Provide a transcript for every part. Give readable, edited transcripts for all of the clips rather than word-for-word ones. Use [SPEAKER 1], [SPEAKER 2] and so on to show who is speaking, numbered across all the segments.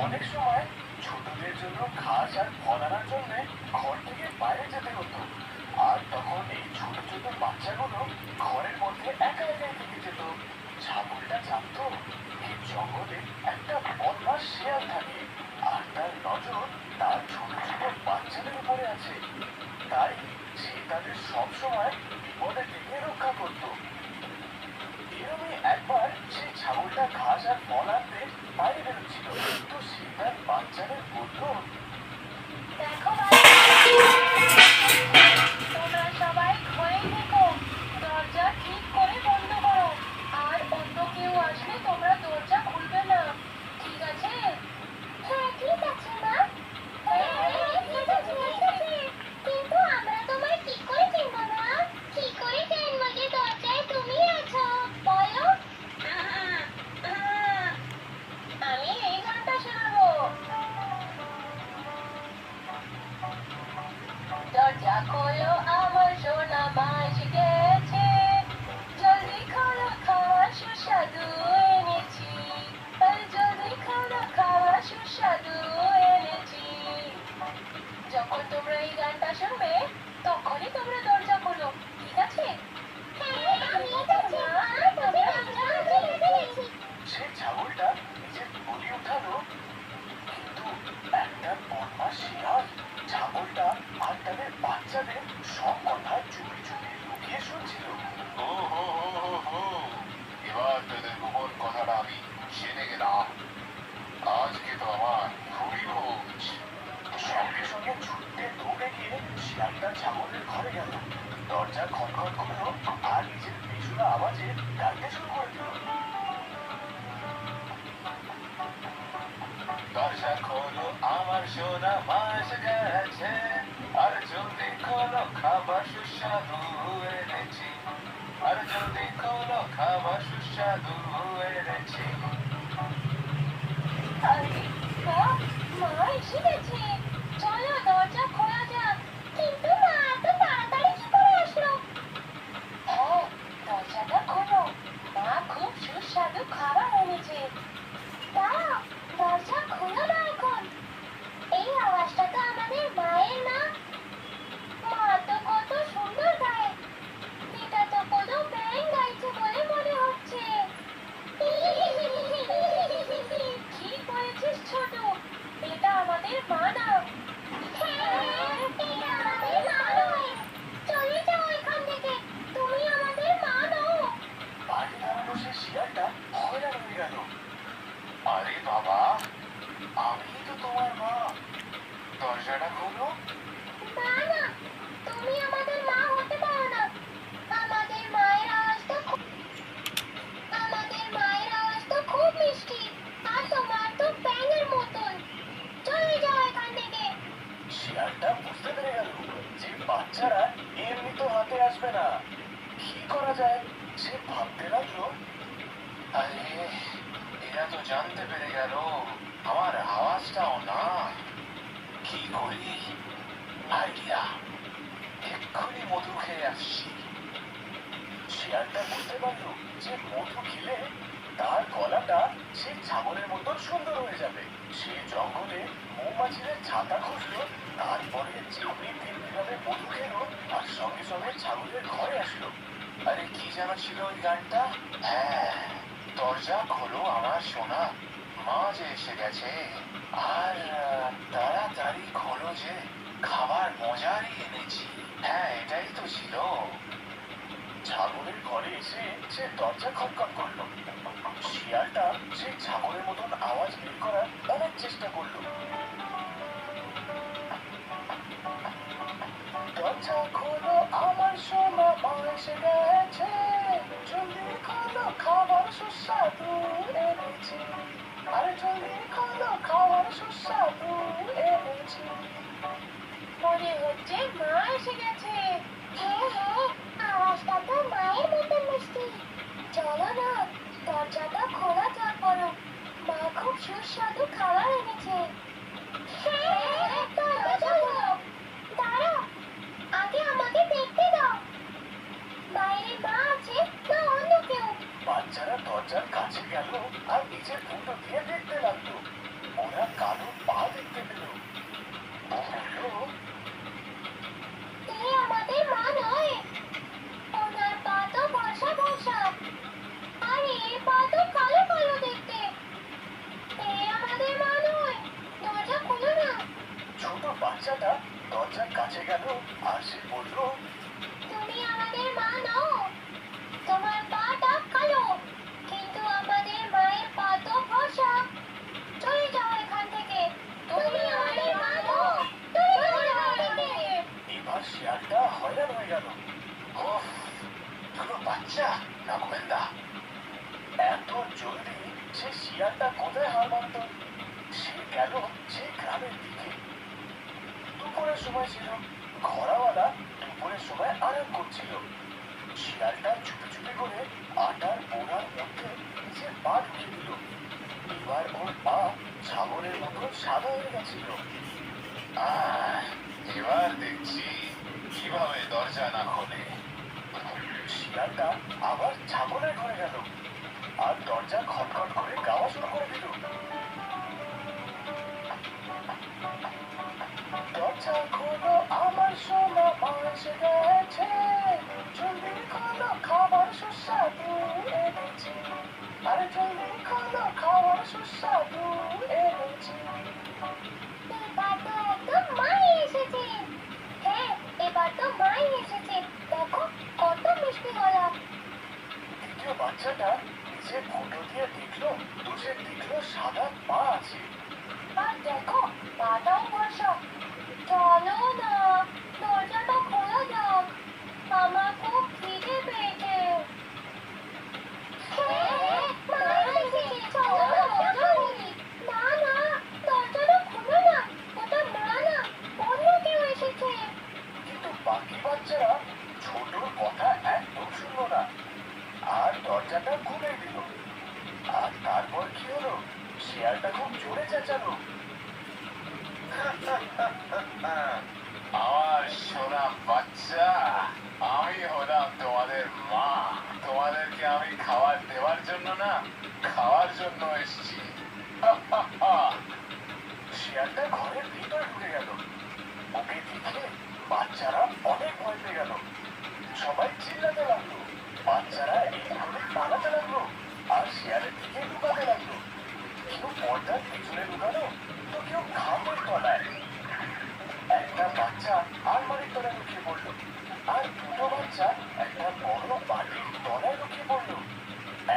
[SPEAKER 1] অনেক সময় ছোটদের জন্য ঘাস আর ফল আনার জন্য ঘর থেকে বাইরে যেতে হতো। আর তখন এই ছোট ছোট বাচ্চাগুলো ঘরের মধ্যে একা একাই থেকে যেত। ছাগলটা জানতো এই জঙ্গলে একটা বদমাস শেয়াল থাকে, আর তার নজর তার ছোট ছোট বাচ্চাদের উপরে আছে। তাই সে তাদের সবসময় বিপদে থেকে রক্ষা করত। এরমই একবার সেই ছাগলটা ঘাস আর ফল আনতে বাইরে বেরোচ্ছিল, তো সে তার বাচ্চাদের বলল,
[SPEAKER 2] দেখো তোমরা সবাই ঘরেই থেকো, দরজা ঠিক করে বন্ধ করো, আর অন্য কেউ আসলে তোমরা দরজা খুলবে না, ঠিক আছে? হ্যাঁ ঠিক আছে মা। ঠিক আছে ঠিক আছে, কিন্তু আমরা তোমায় কি করে চিনবো না? কি করে জানবো যে দরজায় তুমি আছো বলো? আমি এই গানটা শোনাবো। দরজা খোলো আমার সোনা মা এসে গেছে, জলদি খোলো খাওয়ার সুস্বাদু এনেছি, জলদি খোলো খাওয়ার সুস্বাদু এনেছি। যখন তোমরা এই গানটা শুনবে তখনই তোমরা দরজা খোলো, ঠিক আছে?
[SPEAKER 1] সে ছাগলটা নিজের বলি উঠালো, কিন্তু একটা বদমাস শিয়াল ছাগলটা আর তাদের বাচ্চাদের সব কথা চুপি চুপি লুকিয়ে শুনছিল।
[SPEAKER 3] ও হো হো হো হো, এবার তোদের গোপন কথাটা আমি জেনে গেলাম। আজকে তো আমার খুবই ভোজ।
[SPEAKER 1] সঙ্গে সঙ্গে ছুটতে দৌড়ে গিয়ে শিয়ালটা ছাগলের ঘরে গেল, দরজা খটখট করলো আর নিজের বেসুরা আওয়াজে ডাকতে শুরু করে দিল।
[SPEAKER 3] দরজা খোলো আমার সোনা মা এসে গেছে, আর জলদি খোলো খাবার সুস্বাদু এনেছি, আর জলদি খোলো খাবার সুস্বাদু এনেছি।
[SPEAKER 2] আরে বাহ, মা এসে গেছে, চলো দরজা খোলা যাক। কিন্তু মা এত তাড়াতাড়ি কি করে আসলো? হ্যাঁ, দরজাটা খোলো, মা খুব সুস্বাদু খাবার এনেছে। দাঁড়াও, দরজা খোলো না এখন। এই আওয়াজটা তো আমাদের মায়ের না? মা তো কত সুন্দর গায়, এটা তো কোনো ব্যাঙ গাইছে বলে মনে হচ্ছে। ঠিক বলেছিস ছোট, এটা আমাদের মা না। এটা আমাদের মা নয়, চলে যাও এখান থেকে, তুমি আমাদের মা নও।
[SPEAKER 1] বাইরে দাঁড়ানো সে শিয়ালটা হয়রান হয়ে গেল।
[SPEAKER 3] আরে বাবা,
[SPEAKER 1] আমি তো তোমার মা,
[SPEAKER 3] দরজাটা খোলো।
[SPEAKER 2] না না, তুমি আমাদের মা হতে পারো না। আমাদের মায়ের আওয়াজ তো খুব মিষ্টি, আর তোমার তো ব্যাঙের মতন। চলে যাও এখান থেকে।
[SPEAKER 1] শিয়ালটা বুঝতে পেরে গেল যে বাচ্চারা এমনি তো হাতে আসবে না। কি করা যায় সে ভাবতে লাগলো।
[SPEAKER 3] আরে এরা তো জানতে পেরে গেল আমার আওয়াজটাও না। কি করি? আইডিয়া, এক্ষুনি মধু খেয়ে আসছি।
[SPEAKER 1] শিয়ালটা বুঝতে পারলো যে মধু খেলে তার গলাটা সে ছাগলের মতন সুন্দর হয়ে যাবে। সে জঙ্গলে মৌমাছিদের ছাতা খুঁজলো, তারপরে ঝাঁপি ভাবে মধু খেলো আর সঙ্গে সঙ্গে ছাগলের ঘরে আসলো।
[SPEAKER 3] আরে কি যেন ছিল ওই গানটা? হ্যাঁ, দরজা খোলো আমার সোনা মা যে এসে গেছে, আর তাড়াতাড়ি খোলো যে খাবার মজারই এনেছি। হ্যাঁ এটাই তো ছিল।
[SPEAKER 1] ছাগলের ঘরে এসে সে দরজা খটখট করলো। শিয়ালটা সেই ছাগলের মতন আওয়াজ বের করার অনেক চেষ্টা করলো। দরজা খোলো আমার সোনা মা এসে গেছে, জলদি খোলো খাবার সুস্বাদু এনেছি, আরে জলদি খোলো খাবার সুস্বাদু এনেছি।
[SPEAKER 2] মনে হচ্ছে মা এসে গেছে। হ্যাঁ হ্যাঁ, আওয়াজটা তো মায়ের মতন মিষ্টি। চলো না, দরজাটা খোলা যাক বলো, মা খুব সুস্বাদু খাবার এনেছে। হ্যাঁ, দরজা খোলো। দাঁড়াও, আগে আমাকে দেখতে দাও, বাইরে মা আছে না অন্য কেউ।
[SPEAKER 1] বাচ্চারা দরজার কাছে গেল আর নিজের ফুটো দিয়ে দেখতে লাগলো। ওরা দরজার কাছে গেল আর সে বলল,
[SPEAKER 2] তুমি আমাদের মা নও, তোমার পাটা কালো, কিন্তু আমাদের মায়ের পা তো ফর্সা। চলে যাও এখান থেকে, তুমি আমাদের মা নও, চলে যাও এখান থেকে।
[SPEAKER 1] এবার শিয়ালটা হয়রান হয়ে গেল।
[SPEAKER 3] ওফ, দুটো বাচ্চা না গোয়েন্দা।
[SPEAKER 1] এত জলদি সে শিয়ালটা কোথায় হার মানত? সে গেল সে গ্রামের দিকে। দুপুরের সময় ছিল, ঘোড়াওয়ালা দুপুরের সময় আরাম করছিল। শিয়ালটা চুপি চুপি করে আটার বোড়ার মধ্যে নিজের পা ঢুকিয়ে দিল। এবার ওর পা ছাগলের মতো সাদা হয়ে গেছিল।
[SPEAKER 3] আহ, এবার দেখছি কিভাবে দরজা না খোলে।
[SPEAKER 1] শিয়ালটা আবার ছাগলের ঘরে গেল আর দরজা খটখট করে গাওয়া শুরু করে দিল। দরজা খোলো আমার সোনা মা এসে গেছে, জলদি খোলো খাবার সুস্বাদু এনেছি, আরে জলদি খোলো খাবার সুস্বাদু এনেছি।
[SPEAKER 2] এবার তো একদম মাই এসেছে। হ্যাঁ, এবার তো মাই এসেছে। দেখো কত মিষ্টি গলা।
[SPEAKER 1] দ্বিতীয় বাচ্চাটা নিজে ফটো দিয়ে দেখলো তো সে দেখলো সাদা পা আছে।
[SPEAKER 2] আর দেখো পাটাও ফর্সা। চলো না, দরজাটা খোলা যাক, আমার খুব খিদে পেয়েছে। হ্যাঁ, মা এসেছে, চলো দরজা খুলি। না না, দরজাটা খুলো না, ওটা মা না, অন্য কেউ এসেছে।
[SPEAKER 1] কিন্তু বাকি বাচ্চারা ছোটর কথা একদম শুনলো না আর দরজাটা খুলে দিল। আর তারপর কি হলো? শিয়ালটা খুব জোরে চেঁচালো।
[SPEAKER 3] আমার সোনা বাচ্চা, আমি হলাম তোমাদের মা। তোমাদেরকে আমি খাবার দেওয়ার জন্য না, খাওয়ার জন্য এসেছি।
[SPEAKER 1] শিয়ালটা ঘরের ভিতরে ঢুকে গেল। ওকে দেখে বাচ্চারা অনেক ভয় পেয়ে গেল। সবাই চিল্লাতে লাগলো। বাচ্চারা এইভাবে পালাতে লাগলো আর শিয়ালের দিকে লুকাতে লাগলো। কেউ পর্দার পিছনে লুকালো তো কেউ খাটের তলায়। একটা বাচ্চা আলমারির তলায় লুকিয়ে পড়লো আর দুটো বাচ্চা একটা বড় বাটির তলায় লুকিয়ে পড়লো।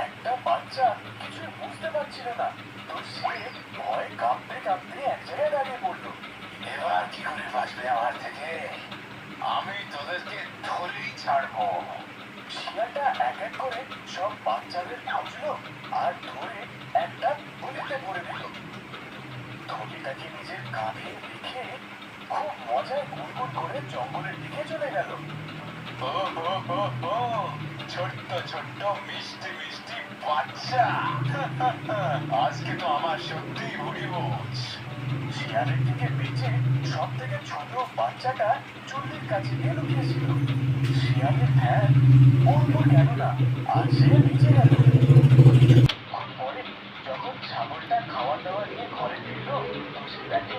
[SPEAKER 1] একটা বাচ্চা কিছু বুঝতে পারছিল না তো সে ভয়ে কাঁপতে কাঁপতে এক জায়গায় দাঁড়িয়ে পড়লো।
[SPEAKER 3] এবার কি করে বাঁচবে আমার থেকে? আমি তোদেরকে ধরেই ছাড়বো।
[SPEAKER 1] শিয়ালটা এক এক করে সব বাচ্চাদের খুঁজলো আর ধরে একটা থলিতে ভরে দিল। থলিটাকে নিজের কাঁধে রেখে খুব মজায় গুড়গুড় করে জঙ্গলের দিকে চলে গেল।
[SPEAKER 3] ও হো হো হো, ছোট্ট ছোট্ট মিষ্টি মিষ্টি বাচ্চা। আজকে তো আমার সত্যিই ভুড়ি বোঝ।
[SPEAKER 1] শিয়ালের দিকে বেঁচে সব থেকে ছোট বাচ্চাটা চুল্লির কাছে গিয়ে লুকিয়েছিল। শিয়ালের ধ্যান ওর উপর গেল না আর সে নিচে গেল। পরে যখন ছাগলটা খাওয়া দাওয়া নিয়ে ঘরে ফিরল তো সে দেখে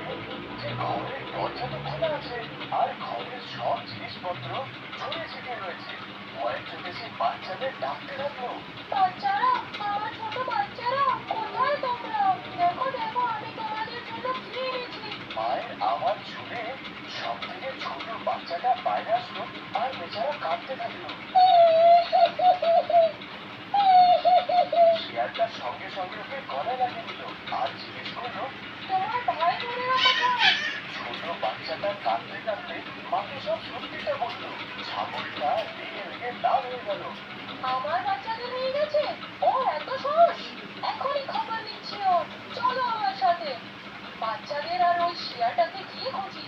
[SPEAKER 1] যে ঘরের দরজা তো খোলা আছে আর ঘরের সব জিনিসপত্র ছড়িয়ে ছিটিয়ে রয়েছে। ভয়ের চোখে সে বাচ্চাদের ডাকতে লাগলো।
[SPEAKER 2] বাচ্চারা, আমার ছোট বাচ্চারা, কোথায় তোমরা? দেখো দেখো, আমি তোমাদের জন্য কি এনেছি।
[SPEAKER 1] মায়ের আওয়াজ শুনে সব থেকে ছোট বাচ্চাটা বাইরে আসলো আর বেচারা কাঁদতে থাকলো। শিয়ালটা সঙ্গে সঙ্গে ওকে গলায় লাগিয়ে দিল আর জিজ্ঞেস করলো,
[SPEAKER 2] তোমার ভাই বোনেরা কোথায়?
[SPEAKER 1] ছোট বাচ্চাটা কাঁদতে কাঁদতে মাকে সব সত্যিটা বললো। ছাগলটা রেগে রেগে লাল হয়ে গেল।
[SPEAKER 2] আমার বাচ্চাদের নিয়ে গেছে? ও এত সাহস! এখনই খবর নিচ্ছি ওর। চলো আমার সাথে। বাচ্চাদের আর ওই শিয়ালটাকে গিয়ে খুঁজি।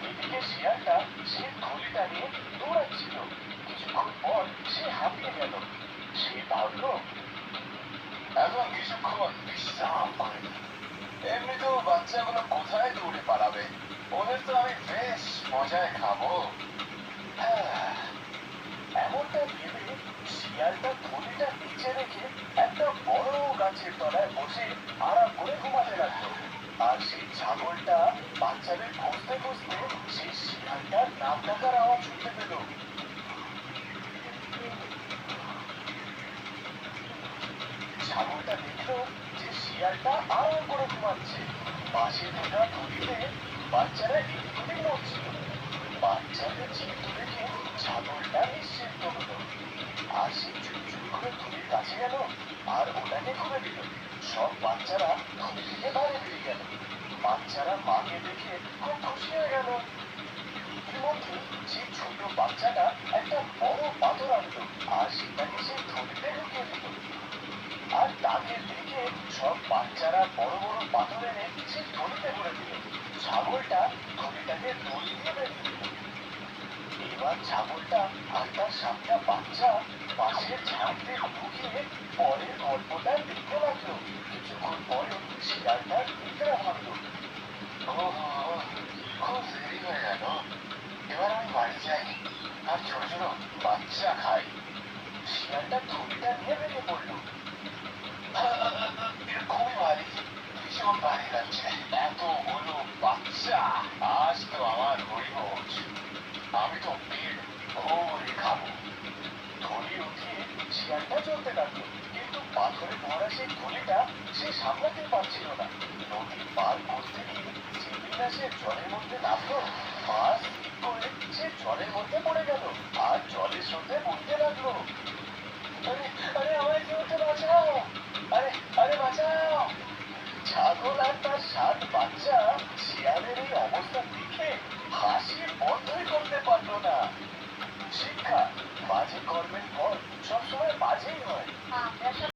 [SPEAKER 1] এদিকে শিয়ালটা সে থলিটা নিয়ে দৌড়াচ্ছিল। কিছুক্ষণ পর সে হাঁপিয়ে গেল। সে ভাবলো,
[SPEAKER 3] এখন কিছুক্ষণ বিশ্রাম করে নিই। এমনিতেও বাচ্চাগুলো কোথায় দৌড়ে পালাবে? ওদের তো আমি বেশ মজায় খাবো।
[SPEAKER 1] এমনটা ভেবে শিয়ালটা থলিটা নিচে রেখে একটা বড় গাছের তলায় বসে আরাম করে ঘুমাতে লাগলো। আর সেই ছাগলটা বাচ্চাদের খুঁজতে খুঁজতে সেই শিয়ালটার নাম ডাকার আওয়াজ শুনতে পেল। ছাগলটা দেখলো যে শিয়ালটা আরাম করে ঘুমাচ্ছে। পাশে থাকা থলিতে বাচ্চারা এদিক ওদিক নড়ছিল। মাকে দেখে খুব খুশি হয়ে গেল। ইতিমধ্যে সেই ছোট বাচ্চাটা একটা বড় পাথর আনলো আর সেটাকে সে থলিতে ঢুকিয়ে দিল। আর তাকে দেখে সব বাচ্চারা বড় বড় পাথর এনে সে থলিতে ভরে দিল। ছাগলটা থলিটাকে দড়ি দিয়ে বেঁধে দিল। এবার ছাগলটা আর তার 7টা বাচ্চা পাশের ঝাঁকতে লুকিয়ে পরের গল্পটা দেখতে লাগলো। কিছুক্ষণ পরে শিয়ালটা নিদ্রা ভাঙলো।
[SPEAKER 3] খুব দেরি হয়ে গেল, এবার আমি বাড়ি যাই আর ছোট ছোট বাচ্চা খাই।
[SPEAKER 1] শিয়ালটা থলিটা নিয়ে বেরিয়ে পড়লো।
[SPEAKER 3] খুবই ভারী, ভীষণ ভারী লাগছে। এতগুলো বাচ্চা, আজ তো আমার হরিভোজ। আমি তো পেট ভরে খাবো।
[SPEAKER 1] থলি উঠিয়ে শিয়ালটা চলতে লাগলো, কিন্তু পাথরে ভরা সেই থলিটা সে সামলাতে পারছিল না। নদী পার করতে গিয়ে যেদিন না সে জলের মধ্যে নামলো, মাছ স্লিপ করে সে জলের মধ্যে পড়ে গেল আর জলের স্রোতে বইতে লাগলো। আরে আরে আমায় কেউ একটা বাঁচাও, আরে আরে বাঁচাও। ছাগল আর তার 7 বাচ্চা শিয়ালের এই অবস্থা দেখে হাসি বন্ধই করতে পারলো না। শিক্ষা, বাজে কর্মের ফল সবসময় বাজেই হয়।
[SPEAKER 2] আমরা